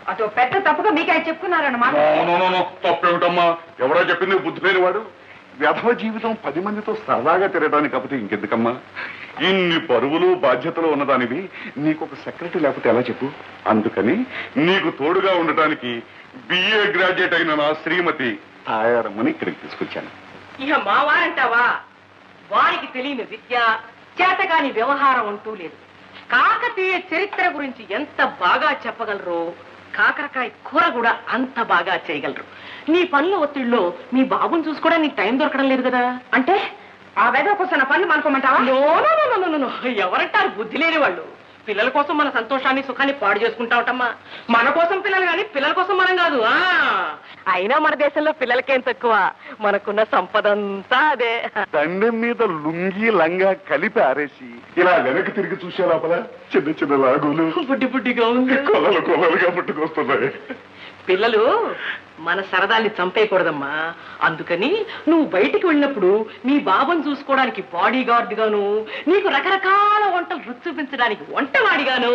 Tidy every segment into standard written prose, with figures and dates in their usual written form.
అటు పెద్ద తప్పుగా మీకు ఆయన చెప్పుకున్నారన్నమాట. తప్పేమిటమ్మా, ఎవరో చెప్పింది బుద్ధి లేని వాడు. వ్యధవ జీవితం 10 మందితో సరదాగా తిరగడానికి కాకపోతే ఇంకెందుకమ్మా? ఇన్ని బరువులు బాధ్యతలు ఉన్నదానివి నీకొక సెక్రటరీ లేకపోతే ఎలా చెప్పు? అందుకని నీకు తోడుగా ఉండటానికి బిఏ గ్రాడ్యుయేట్ అయిన నా శ్రీమతి తాయారమ్మని ఇక్కడికి తీసుకొచ్చాను. ఇక మా వారంటావా? వారికి తెలియని విద్య, చేతగాని వ్యవహారం అంటూ లేదు. కాకతీయ చరిత్ర గురించి ఎంత బాగా చెప్పగలరో కాకరకాయ కూర కూడా అంత బాగా చేయగలరు. నీ పనుల ఒత్తిడిలో మీ బాబుని చూసుకోవడానికి నీకు టైం దొరకడం లేదు కదా. అంటే ఆ వేద కోసం పనులు మనకోమంటావా? ఎవరంటారు బుద్ధి లేని వాళ్ళు? పిల్లల కోసం మన సంతోషాన్ని సుఖాన్ని పాడు చేసుకుంటా ఉంటామా? మన కోసం పిల్లలు కానీ పిల్లల కోసం మనం కాదు. అయినా మన దేశంలో పిల్లలకేం తక్కువ, మనకున్న సంపద అంతా అదే. దండెం మీద లుంగి లంగా కలిపి ఆరేసి ఇలా వెనక్కి తిరిగి చూసే లోపల చిన్న చిన్న లాగులు బుడ్డి బుడ్డిగా ఉంది, కొలలు కొలలుగా పుట్టుకొస్తున్నాయి. పిల్లలు మన సరదాల్ని చంపేయకూడదమ్మా. అందుకని నువ్వు బయటికి వెళ్ళినప్పుడు మీ బాబుని చూసుకోవడానికి బాడీ గార్డ్ గాను, నీకు రకరకాల వంటలు రుచి చూపించడానికి వంటవాడిగాను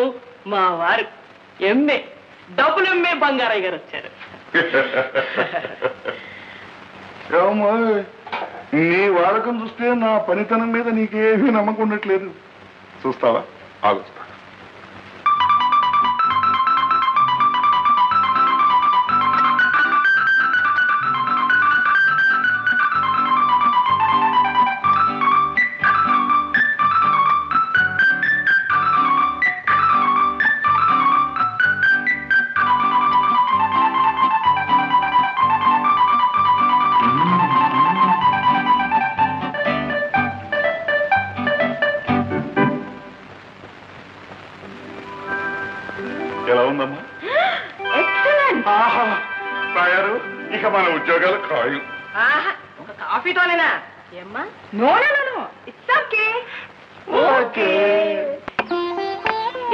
మా వారు ఎంఏ డబ్బులు ఎంఏ బంగారయ్య గారు వచ్చారు. నీ వాడకం చూస్తే నా పనితనం మీద నీకేమీ నమ్మకం ఉండట్లేదు. చూస్తావా? ఆలోచిస్తా. ఎలా ఉందమ్మా? తయారు. ఇక మన ఉద్యోగాలు ఖాయం. ఒక కాఫీతోనేనా ఏమ్మా?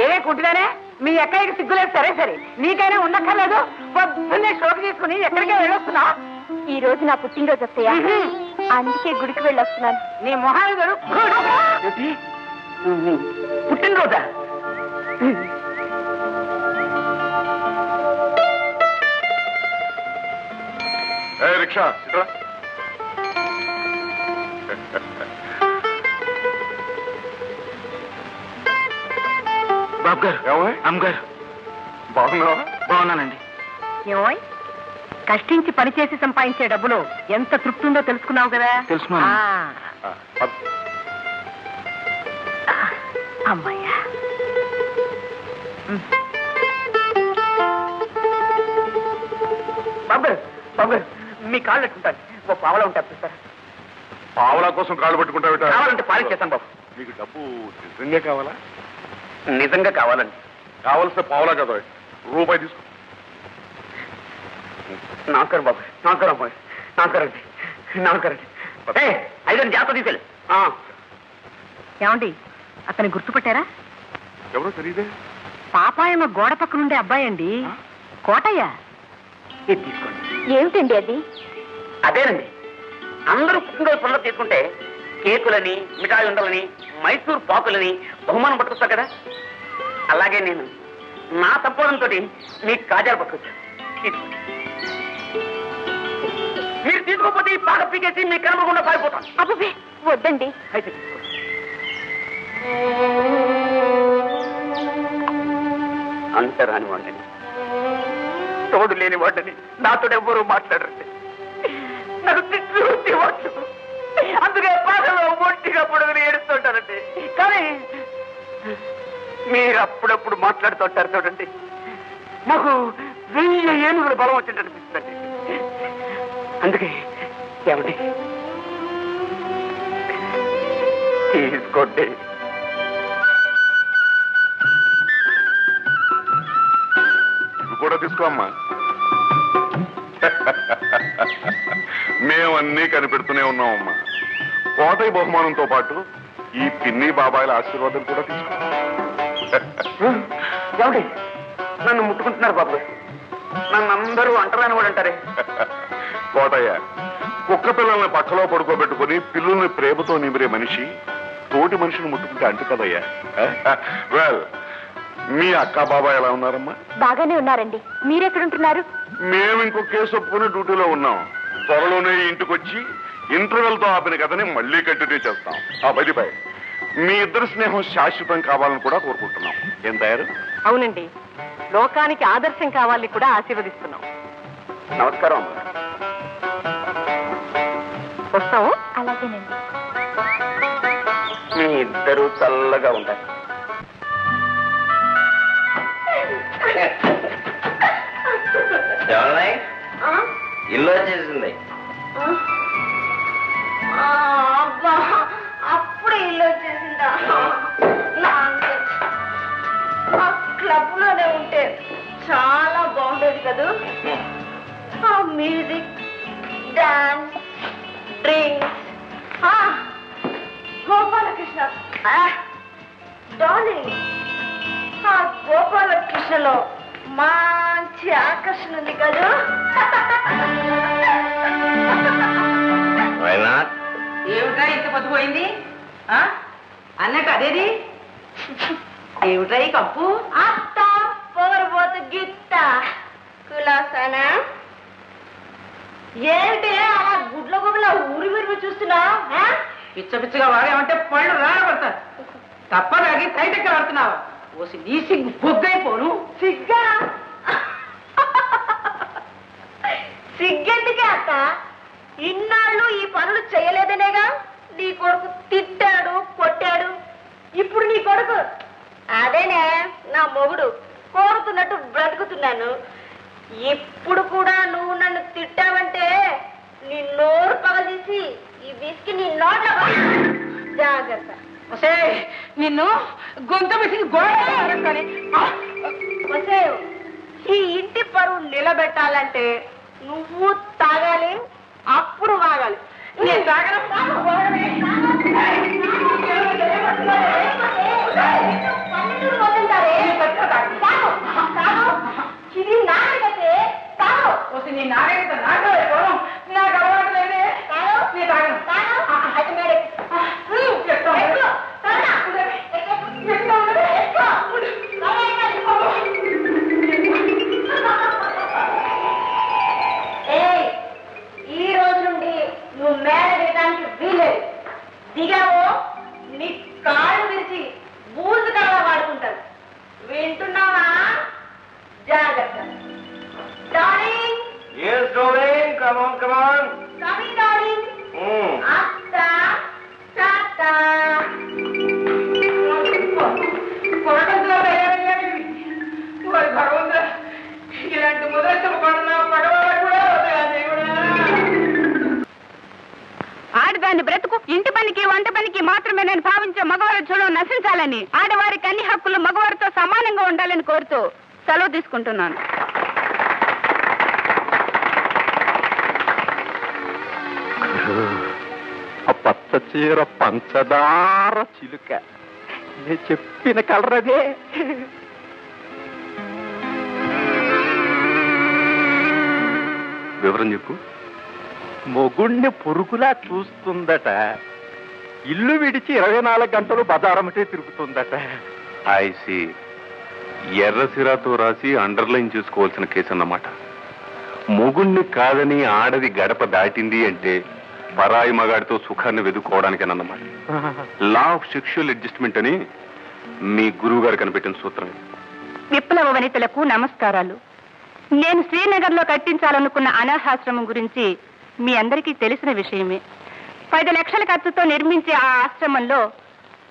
ఏమే కుంటున్నానే? మీ ఎక్కడికి సిగ్గులేదు. సరే సరే, నీకైనా ఉండక్కర్లేదు. పొద్దున్నే షోకి తీసుకుని ఎక్కడికే వెళ్ళొస్తున్నా? ఈ రోజు నా పుట్టినరోజు వస్తాయా, అందుకే గుడికి వెళ్ళొస్తున్నాను. నీ మొహాలు పుట్టినరోజా? రిక్షా బాబు గారు, అమ్మగారు బాగున్నావా? బాగున్నానండి. ఏమోయ్, కష్టించి పనిచేసి సంపాదించే డబ్బులు ఎంత తృప్తి ఉందో తెలుసుకున్నావు కదా? తెలుసుకున్నాను. అమ్మాయ్యా, బాబు బాబు మీ కాళ్ళు పెట్టుకుంటాను. ఓ పావలా ఉంటారు చూస్తారా? పావలా కోసం కాళ్ళు పట్టుకుంటావు? కావాలంటే పాలిచ్చేస్తాను బాబు. నీకు డబ్బు నిజంగా కావాలా? నిజంగా కావాలండి. కావలసిన పావలా కదా, రూపాయి తీసుకో. నమస్కారం బాబు. నమస్కారం అమ్మాయి. నమస్కారండి. నమస్కారండి. ఐదు జాగ్రత్త తీసేది. ఏమండి, అతన్ని గుర్తుపట్టారా? ఎవరో తెలియదే. పాపాయమ్మ గోడ పక్కనుండే అబ్బాయి అండి, కోటయ్య. ఇది తీసుకోండి. ఏమిటండి అది? అదేనండి, అందరూ పుట్టినరోజు పనులు తీసుకుంటే కేకులని, మిఠాయి ఉండలని, మైసూర్ పాకులని బహుమానం పట్టుకొస్తారు కదా, అలాగే నేను నా సంపాదనతో మీకు కాజాలు పట్టుకొచ్చాను. తీసుకోండి. మీరు తీసుకోకపోతే ఈ పాక పీకేసి మీ కనపడకుండా పారిపోతాను. అబ్బే వద్దండి. అయితే తీసుకోండి. అంతరాని వాడిని, తోడు లేని వాడిని, నాతో ఎవ్వరూ మాట్లాడరండి. నాకు తిట్లు వచ్చేవాళ్ళు, అందుకే బాధలో ఒంటిగా పొడుగుని ఏడుస్తుంటారండి. కానీ మీరు అప్పుడప్పుడు మాట్లాడుతుంటారు చూడండి, నాకు 1000 ఏనుగుల బలం వచ్చింది అనిపిస్తుందండి. అందుకే ఏమండి, తీసుకోండి. ఇవి కూడా తీసుకో అమ్మా. మేమన్నీ కనిపెడుతూనే ఉన్నామమ్మా. కోటయ్య బహుమానంతో పాటు ఈ పిన్ని బాబాయిల ఆశీర్వాదం కూడా తీసుకో. ఏమండి, నన్ను ముట్టుకుంటున్నారు బాబు. నన్ను అందరూ అంటరాని వాడు అంటారే. కోటయ్య, కుక్క పిల్లల్ని పక్కలో పడుకోబెట్టుకుని పిల్లుల్ని ప్రేమతో నిమిరే మనిషి తోటి మనిషిని ముట్టుకుంటే అంటు కదయ్యా. వెల్, మీ అక్క బాబాయ్ ఎలా ఉన్నారమ్మా? బాగానే ఉన్నారండి. మీరెక్కడుంటున్నారు? మేము ఇంకో కేసు ఒప్పుకుని డ్యూటీలో ఉన్నాం. త్వరలోనే ఇంటికి వచ్చి ఇంటర్వెల్తో ఆపిన కథని మళ్ళీ కంటిన్యూ చేస్తాం. ఆ బదిపై మీ ఇద్దరు స్నేహం శాశ్వతం కావాలని కూడా కోరుకుంటున్నాం. ఏం తయారు? అవునండి, లోకానికి ఆదర్శం కావాలని కూడా ఆశీర్వదిస్తున్నాం. నమస్కారం అమ్మా. వస్తాము. అలాగేనండి. మీ ఇద్దరు చల్లగా ఉంటారు. ఇల్లు వచ్చేసింది. అప్పుడే ఇల్లు వచ్చేసిందా? క్లబ్ లోనే ఉంటే చాలా బాగుండేది కదా. Music, dance, drinks. Gopalakrishna darling, ఆ గోపాలకృష్ణలో మంచి ఆకర్షణ ఉంది కదా. ఏమిట్రా ఇంత పొద్దుపోయింది? అన్నట్టు అదేది ఏమిట్రా ఈ కప్పు? అత్త పొగరబోతు గిత్త కులాసానా? ఏంటి అలా గుడ్ల గుబుల ఊరి విరిగి చూస్తున్నావు? పిచ్చ పిచ్చగా వాడేమంటే పళ్ళు రాబడతారు. తప్పదాగి తైటెక్క పడుతున్నావా? ఓసి నీ సిగ్గు బొగ్గైపోను. సిగ్గా? సిగ్గెందుకే అత్త? ఇన్నాళ్ళు ఈ పనులు చేయలేదనేగా నీ కొడుకు తిట్టాడు, కొట్టాడు. ఇప్పుడు నీ కొడుకు అదేనే నా మొగుడు కోరుతున్నట్టు బ్రతుకుతున్నాను. ఇప్పుడు కూడా నువ్వు నన్ను తిట్టావంటే నీ నోరు పగదీసి ఈ విసికి నీ నోట్ల జాగ్రత్త. ఒసే నిన్ను గొంతు మిసికి గోడని. ఒసే, ఈ ఇంటి పరువు నిలబెట్టాలంటే నువ్వు తాగాలి, అప్పుడు వాగాలి. నేను తాగను. ఇది నాగరికతే. ఓసి నీ నాగరికత నాగలేకపోవడం నాకు అలవాటు లేదే. నేను తాగను. ఈ రోజు నుండి నువ్వు మేడ దిగడానికి వీలేదు. దిగావో నీ కాళ్ళు విరిచి బూజు కళ్ళ వాడుకుంటారు. వింటున్నావా? జాగ్రత్త. Darling, coming darling. అత్త టాటా. కొరకంలో భగవంతుడా, ఇలాంటి ముద్రష్టం పడిన పడవలు కూడా ఆడదాన్ని బ్రతుకు ఇంటి పనికి వంట పనికి మాత్రమే నేను భావించే మగవారి చూడడం నశించాలని, ఆడవారికి అన్ని హక్కులు మగవారితో సమానంగా ఉండాలని కోరుతూ సెలవు తీసుకుంటున్నాను. పచ్చ చీర పంచదార చిలుక, నేను చెప్పిన కలర్ అదే. వివరం చెప్పు. మొగుణ్ణి పురుగులా చూస్తుందట. ఇల్లు విడిచి 24 గంటలు బజారమిటే తిరుగుతుందట. ఐసి ఎర్రసిరాతో రాసి అండర్లైన్ చేసుకోవాల్సిన కేసు అన్నమాట. మొగుణ్ణి కాదని ఆడది గడప దాటింది అంటే పరాయి మగాడితో సుఖాన్ని వెదుకోవడానికేనన్నమాట. లా ఆఫ్ సెక్షువల్ అడ్జస్ట్మెంట్ అని మీ గురువు గారు కనిపెట్టిన సూత్రం. విప్లవ వనితలకు నమస్కారాలు. నేను శ్రీనగర్లో కట్టించాలనుకున్న అనాథాశ్రమం గురించి మీ అందరికీ తెలిసిన విషయమే. 10 లక్షల ఖర్చుతో నిర్మించే ఆ ఆశ్రమంలో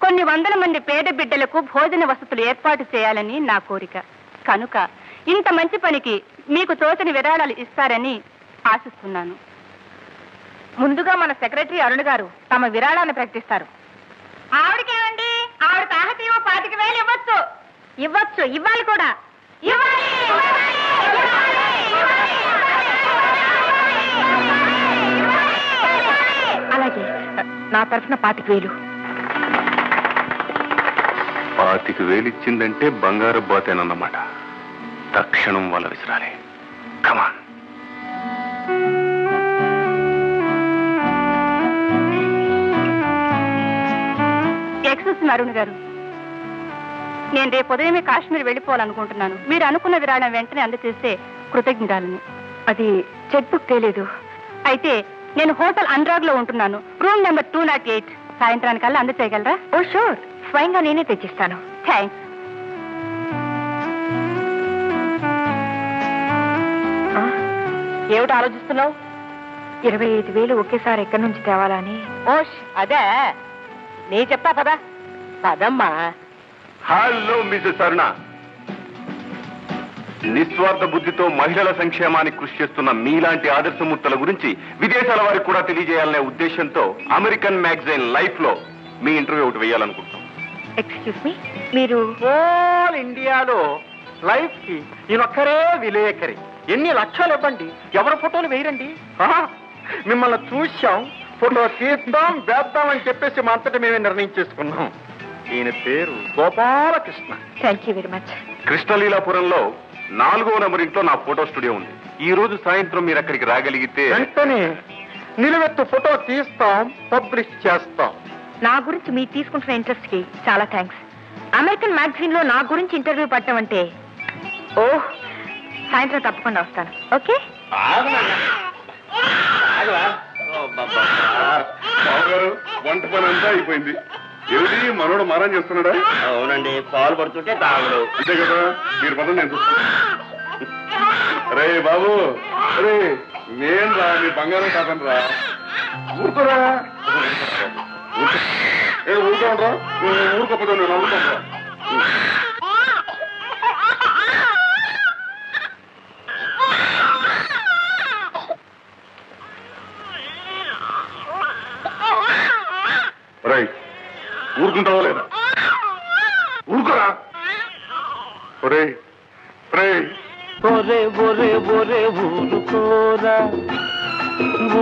కొన్ని వందల మంది పేద బిడ్డలకు భోజన వసతులు ఏర్పాటు చేయాలని నా కోరిక. కనుక ఇంత మంచి పనికి మీకు తోచని విరాళాలు ఇస్తారని ఆశిస్తున్నాను. ముందుగా మన సెక్రటరీ అరుణ్ గారు తమ విరాళాన్ని ప్రకటిస్తారు. ఆవిడకేమండి, ఆవిడ తాహతీవో 25,000 ఇవ్వచ్చు. ఇవ్వచ్చు, ఇవ్వాలి కూడా. అలాగే నా తరఫున 25,000. 25,000 ఇచ్చిందంటే బంగారు బాతేనన్నమాట. తక్షణం వాళ్ళ విసిరాలి. కమాన్. ఎక్సెస్ అరుణ్ గారు, నేను రేపు ఉదయమే కాశ్మీర్ వెళ్ళిపోవాలనుకుంటున్నాను. మీరు అనుకున్న విరాళం వెంటనే అందజేస్తే కృతజ్ఞతలని. అది చెక్ బుక్ తేలేదు. అయితే నేను హోటల్ అనురాగ్ లో ఉంటున్నాను, రూమ్ నెంబర్ 208. సాయంత్రానికల్లా అందచేయగలరా? ఓ షూర్, స్వయంగా నేనే తెచ్చిస్తాను. థ్యాంక్స్. ఏమిటి ఆలోచిస్తున్నావు? 25,000 ఒకేసారి ఎక్కడి నుంచి తేవాలని. ఓష్, అదే నీ చెప్తా పదా. పదమ్మా. హలో మిసెస్ అరుణ. నిస్వార్థ బుద్ధితో మహిళల సంక్షేమానికి కృషి చేస్తున్న మీలాంటి ఆదర్శమూర్తుల గురించి విదేశాల వారికి కూడా తెలియజేయాలనే ఉద్దేశంతో అమెరికన్ మ్యాగజైన్ లైఫ్ లో మీ ఇంటర్వ్యూ ఒకటి వేయాలనుకుంటున్నాం. ఎక్స్క్యూజ్ మీ, మీరు ఆల్ ఇండియాలో లైఫ్ కి ఈయనొక్కరే విలేకరి. ఎన్ని లక్షలు ఇవ్వండి, ఎవరి ఫోటోలు వేయరండి. మిమ్మల్ని చూశాం, ఫోటో తీద్దాం వేద్దాం అని చెప్పేసి మా అంతటా మేమే నిర్ణయం చేసుకున్నాం. ఈయన పేరు Gopalakrishna. Thank you very much. కృష్ణలీలాపురంలో 4వ నెంబర్ ఇంట్లో నా ఫోటో స్టూడియో ఉంది. ఈ రోజు సాయంత్రం మీరు అక్కడికి రాగలిగితే వెంటనే నిలువెత్తు ఫోటో తీస్తాం, పబ్లిష్ చేస్తాం. నా గురించి మీరు తీసుకుంటున్న ఇంట్రెస్ట్ కి చాలా థ్యాంక్స్. అమెరికన్ మ్యాగజైన్ లో నా గురించి ఇంటర్వ్యూ పట్టడం అంటే, ఓహ్, సాయంత్రం తప్పకుండా వస్తాను. ఓకే. బావగారు, వంట పని అంతా అయిపోయింది. ఏమిటి మనోడు మారం చేస్తున్నాడా? అవునండి, పాలు పడుతుంటే తాగుడు. అంతే కదా, మీరు పదం నేను చూస్తాను. రే బాబు, రే నేను రా, మీ బంగారం కాదని రా. ఊరుకోరా, ఊరుకోనరా, ఊరుకోపోతే నేను ఊరుకోనరా. రైట్, ఊరుకుంటావా లేదా? ఊరుకోరా. ఒరే ఒరే ఒరే ఒరే ఒరే ఊరుకోరా,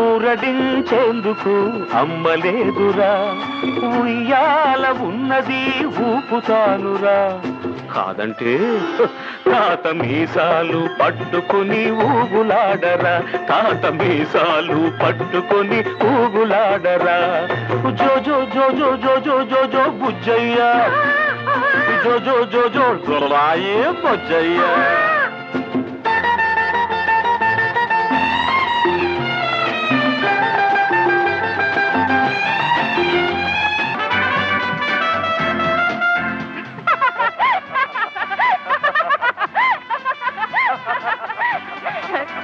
ఊరడించేందుకు అమ్మలేదురా, ఉయ్యాల ఉన్నది ఊపుతానురా, కాదంటే తాత మీసాలు పట్టుకుని ఊగులాడరా, తాత మీసాలు పట్టుకుని ఊగులాడరా, జో జో జో జో జో జో జో జో బుజ్జయ్యా, జో జో జో జో జొరాయే బుజ్జయ్యా.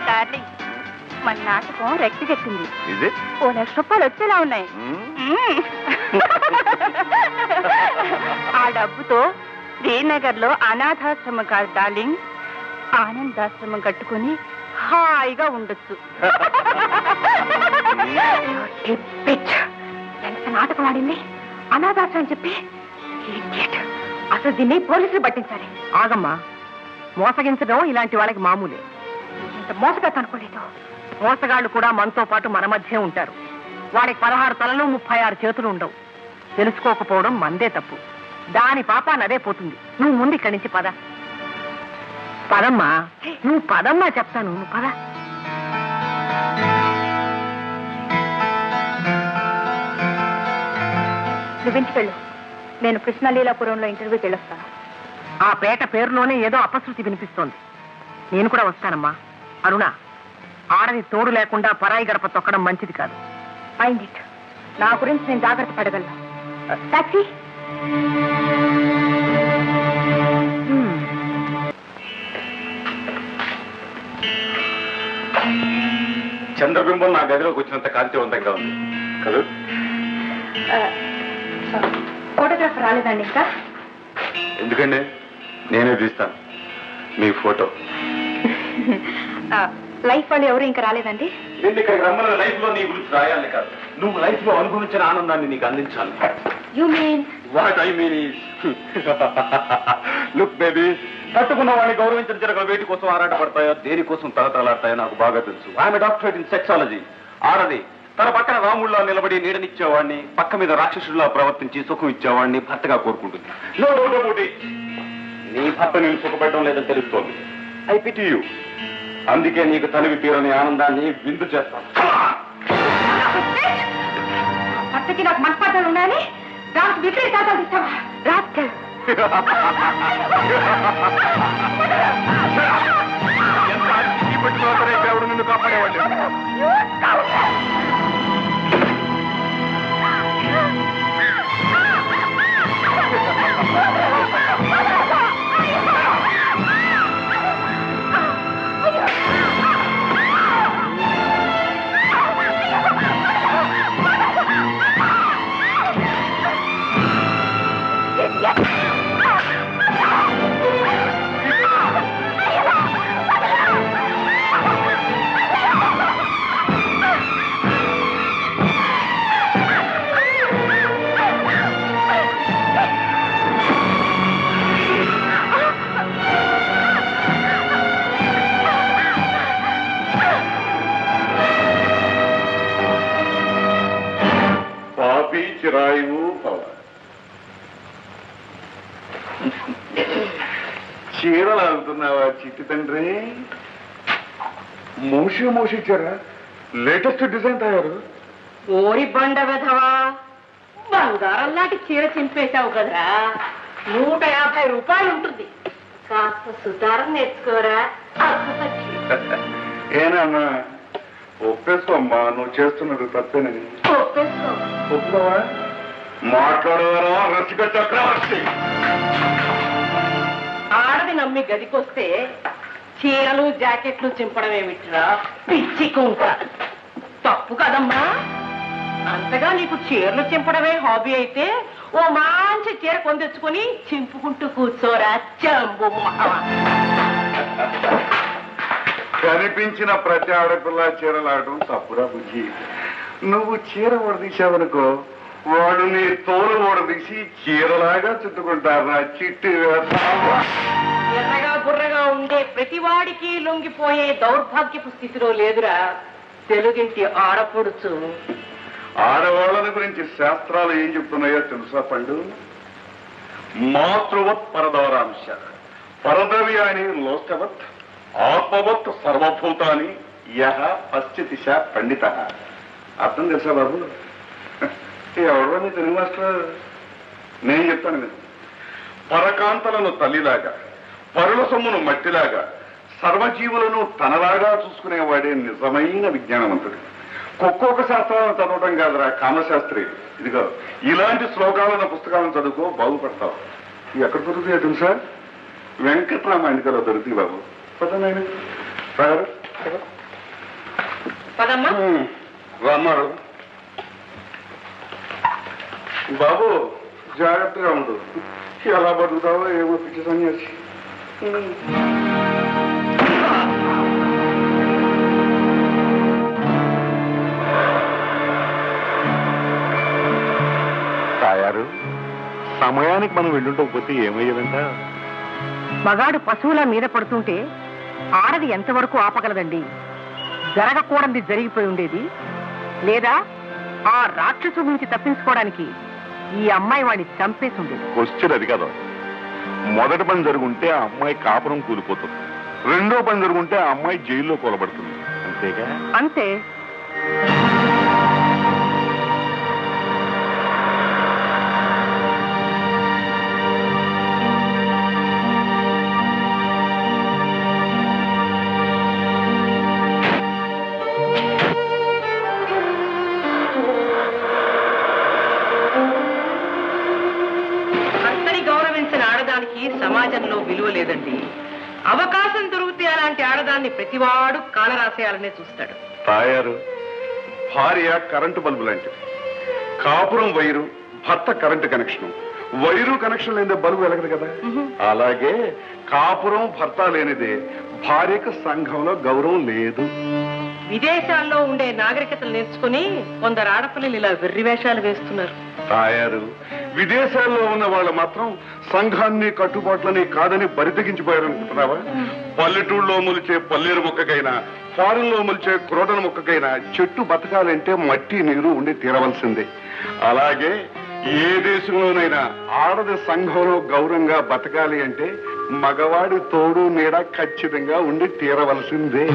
డార్లింగ్, మన నాటకం రెక్తికెట్టింది. ఇది ఓ ₹1,00,000 వచ్చేలా ఉన్నాయి. ఆ డబ్బుతో శ్రీనగర్ లో అనాథాశ్రమం కాదు డార్లింగ్, ఆనందాశ్రమం కట్టుకుని హాయిగా ఉండొచ్చు. ఎంత నాటకం ఆడింది. అనాథాశ్రమం చెప్పి అసలు దీన్ని పోలీసులు పట్టించాలి. ఆగమ్మా, మోసగించడం ఇలాంటి వాళ్ళకి మామూలే. ఇంత మోసగత అనుకోలేదు. మోసగాళ్ళు కూడా మనతో పాటు మన మధ్య ఉంటారు. వాడికి 16 తలలు 36 చేతులు ఉండవు. తెలుసుకోకపోవడం మందే తప్పు. దాని పాపాన్ని అదే పోతుంది. నువ్వు ముందు ఇక్కడి నుంచి పద. పదమ్మా, నువ్వు పదమ్మా, చెప్తాను. నువ్వు పద. నువ్వింటికి వెళ్ళు. నేను కృష్ణలీలాపురంలో ఇంటర్వ్యూకి వెళ్ళొస్తాను. ఆ పేట పేరులోనే ఏదో అపశృతి వినిపిస్తోంది. నేను కూడా వస్తానమ్మా. అరుణ, ఆడది తోడు లేకుండా పరాయి గడప తొక్కడం మంచిది కాదు. Mind it. నా గురించి నేను జాగ్రత్త పడగలను. టాక్సీ. చంద్రబింబం నా గదిలోకి వచ్చినంత కాంతివంతంగా ఉంది కదా. ఫోటోగ్రాఫర్ రాలేదండి ఇంకా? ఎందుకండి, నేనే తీస్తాను మీ ఫోటో. లైఫ్ వాళ్ళు ఎవరు ఇంకా రాలేదండి? నేను ఇక్కడికి రమ్మన్న లైఫ్ లో నీ గురించి రాయాలి కాదు, నువ్వు లైఫ్ లో అనుభవించిన ఆనందాన్ని నీకు అందించాలి. You mean? What I mean is, look baby, తట్టుకున్న వాడిని గౌరవించిన జరగల వేటి కోసం ఆరాటపడతాయో దేనికోసం తలతలాడతాయో నాకు బాగా తెలుసు. I'm doctorate in sexology. ఆడది తన పక్కన రాముళ్ళ నిలబడి నీడనిచ్చేవాడిని, పక్క మీద రాక్షసుడిలా ప్రవర్తించి సుఖం ఇచ్చేవాడిని భర్తగా కోరుకుంటుంది. No doubt about it. నీ భర్త నేను సుఖపెట్టడం లేదని తెలుస్తోంది. I pity you. అందుకే నీకు తనివి తీరని ఆనందాన్ని విందు చేస్తాను. భర్తకి నాకు మనస్పాతాలు ఉండాలి, దానికి విపరీతాలు ఇస్తావా? రాస్కల్, ఎంత అతిథి పెట్టినా సరే దేవుడు నిన్ను కాపాడేవాళ్ళు. పాపి చిరాయువు భవ. చీరలు ఆగుతున్నావా చిట్టి తండ్రి? మూసి ఇచ్చారా? లేటెస్ట్ డిజైన్ తయారు. ఓరి బండ వెధవా, బంగారం లాంటి చీర చింపేశావు కదరా. 150 రూపాయలు ఉంటుంది. కాస్త సుతారం నేర్చుకోరా. ఏనమ్మా ఒప్పేసుకోమ్మా, నువ్వు చేస్తున్నది తప్పేనని. ఒప్పేసుకో. ఒప్పుకోవా? మాట్లాడవారా రసిక చక్రవర్తి? ఆడది నమ్మి గదికొస్తే చీరలు జాకెట్లు చింపడం ఏమిట్రా పిచ్చి కుంక. తప్పు కదమ్మా. అంతగా నీకు చీరలు చింపడమే హాబీ అయితే ఓ మంచి చీర కొందెచ్చుకొని చింపుకుంటూ కూర్చోరా చంబు. కనిపించిన ప్రతి ఆడపిల్ల చీరలాడటం తప్పురా బుజ్జి. నువ్వు చీర ఓడదీశావనుకో, వాడు నీ తోలు ఓడదీసి చీరలాగా చుట్టుకుంటారా చిట్టి. ఎర్రగా బుర్రగా ఉండే ప్రతివాడికి లొంగిపోయే దౌర్భాగ్యపు స్థితిలో లేదురా తెలుగింటి ఆడపడుచు. ఆడవాళ్ళని గురించి శాస్త్రాలు ఏం చెప్తున్నాయో తెలుసా పండు? మాతృవత్ పరదవరాంశ పరద్రవ్యాన్ని లోకవత్ ఆత్మవత్ సర్వభూతాన్ని యహ పశ్చితిశ పండిత. అర్థం తెలుసా బాబు? ఎవరో మీ తెలుగు మాస్టర్? నేను చెప్తాను మీరు. పరకాంతలను తల్లిలాగా, పరుల సొమ్మును మట్టిలాగా, సర్వజీవులను తనలాగా చూసుకునేవాడే నిజమైన విజ్ఞానవంతుడు. ఒక్కొక్క శాస్త్రాలను చదవటం కాదురా కామశాస్త్రి. ఇదిగో ఇలాంటి శ్లోకాలను పుస్తకాలను చదువుకో, బాగుపడతావు. ఇవి ఎక్కడ దొరుకుతాయో తెలుసా? వెంకటరామాయణికలో దొరుకుతాయి బాబు. పదనాయన పదమ్మా. రామాడు బాబు, జాగ్రత్తగా ఉండు. ఎలా బతుకుతావో ఏమో పిచ్చి సన్యాసి. తాయారు, సమయానికి మనం వెళ్ళుండకపోతే ఏమయ్యేదంట? మగాడు పశువుల మీద పడుతుంటే ఆడది ఎంతవరకు ఆపగలదండి? జరగకూడనిది జరిగిపోయి ఉండేది. లేదా ఆ రాక్షసు నుంచి తప్పించుకోవడానికి ఈ అమ్మాయి వాడిని చంపేసి ఉండేది. క్వశ్చన్ అది కదా. మొదటి పని జరుగుంటే ఆ అమ్మాయి కాపురం కూలిపోతుంది. రెండో పని జరుగుంటే ఆ అమ్మాయి జైల్లో కూలబడుతుంది. అంతేగా? అంతే. సమాజంలో విలువ లేదండి. అవకాశం దొరికితే అలాంటి ఆడదాన్ని ప్రతివాడు కాలరాసేయాలనే చూస్తాడు. తాయారు, భార్య కరెంటు బల్బు లాంటిది. కాపురం వైరు, భర్త కరెంటు కనెక్షన్. వైరు కనెక్షన్ లేనిదే బల్బు వెలగదు కదా. అలాగే కాపురం భర్త లేనిదే భార్యకు సంఘంలో గౌరవం లేదు. విదేశాల్లో ఉండే నాగరికతలు నేర్చుకుని కొందరు ఆడపిల్లలు ఇలా వెర్రి వేషాలు వేస్తున్నారు. తాయారు, విదేశాల్లో ఉన్న వాళ్ళు మాత్రం సంఘాన్ని కట్టుబాట్లని కాదని బరితెగించిపోయారనుకుంటున్నావా? పల్లెటూళ్ళలో మొలిచే పల్లేరు మొక్కకైనా, ఫారెన్ లో మొలిచే క్రోటన్ మొక్కకైనా చెట్టు బతకాలంటే మట్టి నీరు ఉండి తీరవలసిందే. అలాగే ఏ దేశంలోనైనా ఆడది సంఘంలో గౌరవంగా బతకాలి అంటే మగవాడి తోడు నీడ ఖచ్చితంగా ఉండి తీరవలసిందే.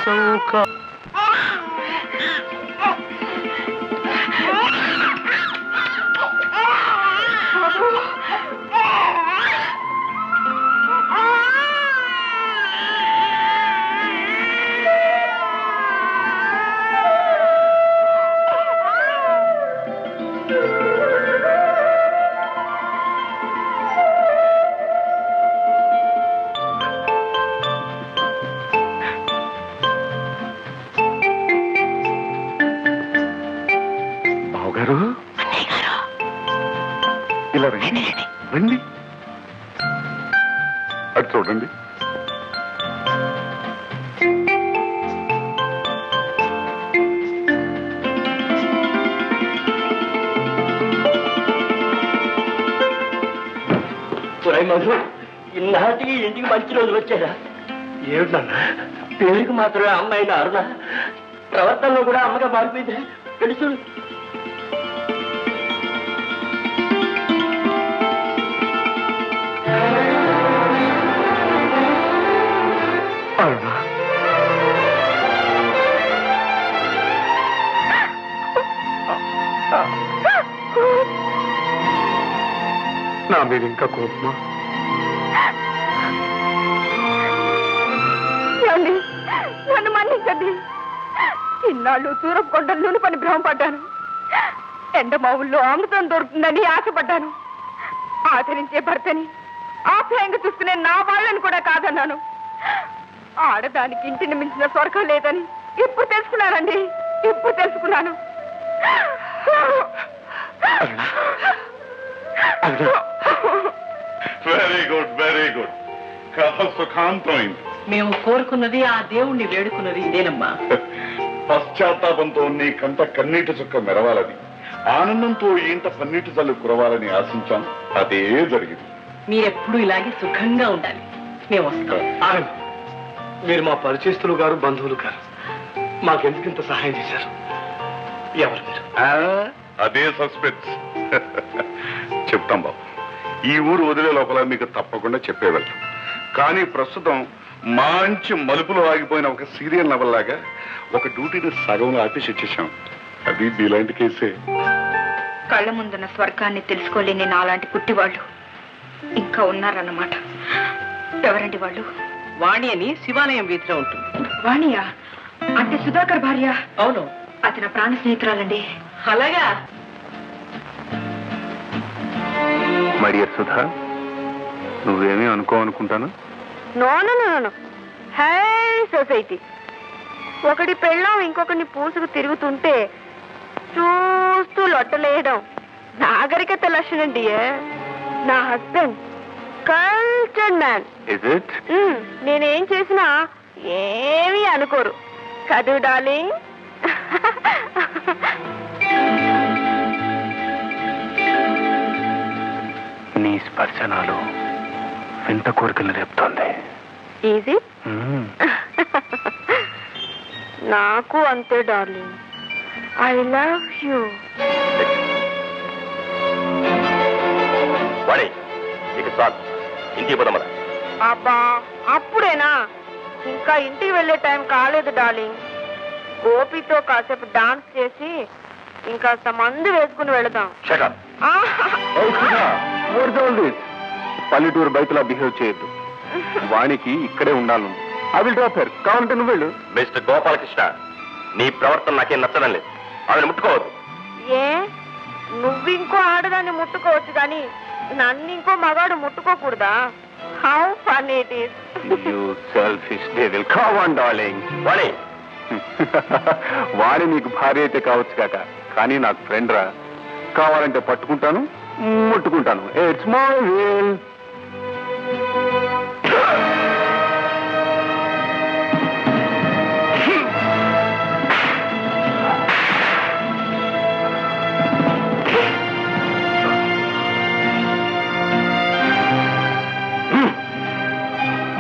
సౌక ఇలా రండి రండి అటు చూడండి. మధు ఇన్నాటికి ఇంటికి మంచి రోజులు వచ్చారా? ఏమిటన్నా పేరుకి మాత్రమే అమ్మాయిన అరుణ ప్రవర్తనలో కూడా అమ్మగా మారిపోయింది తెలుసు. నా మీద ఇంకా కోపమా? నన్ను మన్నించండి. ఇన్నాళ్ళు తూరపు కొండల్లోని పని భ్రమపడ్డాను. ఎండమావుల్లో అమృతం దొరుకుతుందని ఆశపడ్డాను. ఆదరించే భర్తని ఆప్యాయంగా చూసుకునే నా వాళ్ళని కూడా కాదన్నాను. ఆడదానికి ఇంటిని మించిన స్వర్గం లేదని ఇప్పుడు తెలుసుకున్నానండి. ఇప్పుడు తెలుసుకున్నాను. Very good very good. కథ సుఖాంతమైంది. మేము కోరుకున్నది ఆ దేవుణ్ణి వేడుకున్నది ఇదేనమ్మా. పశ్చాత్తాపంతో నీ కంట కన్నీటి చుక్క మెరవాలని, ఆనందంతో ఇంట పన్నీటి చల్లు కురవాలని ఆశించాం. అదే జరిగింది. మీరెప్పుడు ఇలాగే సుఖంగా ఉండాలి. మేము వస్తాం. ఆగండి, మీరు మా పరిచయస్తులు గారు, బంధువులు గారు. మాకెందుకింత సహాయం చేశారు? ఎవరు మీరు? అదే సస్పెన్స్. చెప్తాం బాబు. ఈ ఊరు వదిలే లోపల మీకు తప్పకుండా చెప్పే వెళ్తాం. కానీ ప్రస్తుతం మంచి మలుపులో ఆగిపోయిన ఒక సీరియల్ నవల్లాగా ఒక డ్యూటీని సగంలో ఆపేసి వచ్చేసాం. అది మీలాంటి కేసే. కళ్ళ ముందున్న స్వర్గాన్ని తెలుసుకోలేని నాలాంటి పుట్టివాళ్ళు ఇంకా ఉన్నారన్నమాట. ఎవరండి వాళ్ళు? వాణి అని శివాలయం వీధిలో ఉంటుంది. వాణియా? అంటే సుధాకర్ భార్య? అవును. అతని ప్రాణ స్నేహితురాలండి. అలాగా? మడియర్ సుధా, నువ్వేమీ అనుకోనుకుంటాను. No no no. High society. ఒకటి పెళ్ళాం ఇంకొకరిని పూసుకు తిరుగుతుంటే చూస్తూ లొట్టలేయడం నాగరికత లక్షణం డియర్. నా husband cultured man. Is it? నేనేం చేసినా ఏమీ అనుకోరు. చదువు డార్లింగ్. నీ స్పర్శనాలు వింత కోరికలు రేపుతోంది. ఈజీ. నాకు అంతే darling. I love you. Vani, ఇక చాలు, ఇంటికి పోదామరా? అబ్బా, అప్పుడేనా? ఇంకా ఇంటికి వెళ్ళే టైం కాలేదు డార్లింగ్. గోపితో కాసేపు డాన్స్ చేసి ఇంకాస్త మందు వేసుకుని వెళదాం. పల్లెటూరు బయటలా బిహేవ్ చేయొద్దు. వానికి ఇక్కడే ఉండాలి. I will drop her. కావాలంటే నువ్వు వెళ్ళు. మిస్టర్ గోపాలకృష్ణ, నీ ప్రవర్తన నాకేం నచ్చడం లేదు. ఆమెను ముట్టుకోవద్దు. ఏ, నువ్వింకో ఆడదాన్ని ముట్టుకోవచ్చు కానీ నన్ను ఇంకో మగాడు ముట్టుకోకూడదా? How fun it is. You selfish devil. Come on, darling. Vani, Vani నీకు భార్య అయితే కావచ్చు కాక, కానీ నాకు ఫ్రెండ్ రా. కావాలంటే పట్టుకుంటాను, ముట్టుకుంటాను. It's my will.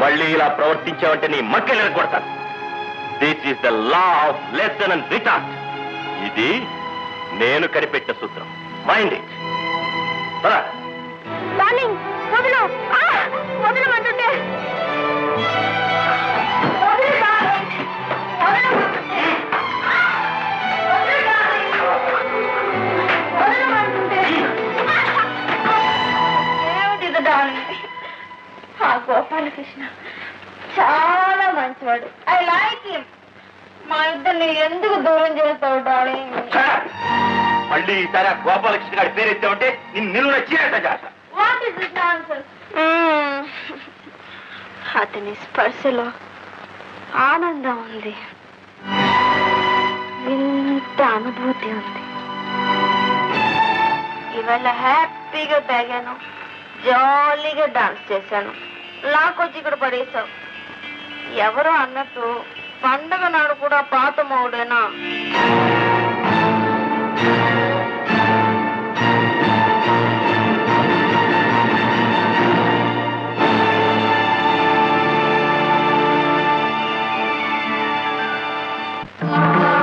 మళ్ళీ ఇలా ప్రవర్తించావంటే నీ మక్కలు కొడతాను. This is the law of lesson and retort. ఇది నేను కనిపెట్టిన సూత్రం. Mind it. డార్లింగ్, వదులు. వదలమంటుంటే. డార్లింగ్. ఆ గోపాలకృష్ణ చాలా మంచివాడు. I like him. మా ఇద్దరిని ఎందుకు దూరం చేస్తావు డార్లింగ్? మళ్ళీ ఈసారి ఆ గోపాలకృష్ణ గారి పేరు ఎత్తామంటే నిన్ను నచ్చినట్ట చేస్తా. What is this nonsense? అతని స్పర్శలో ఆనందం ఉంది, ఇంత అనుభూతి ఉంది. ఇవాళ హ్యాపీగా తాగాను, జాలీగా డాన్స్ చేశాను. లాకొచ్చి ఇక్కడ పడేశావు. ఎవరో అన్నట్టు పండగ నాడు కూడా పాత మౌడేనా?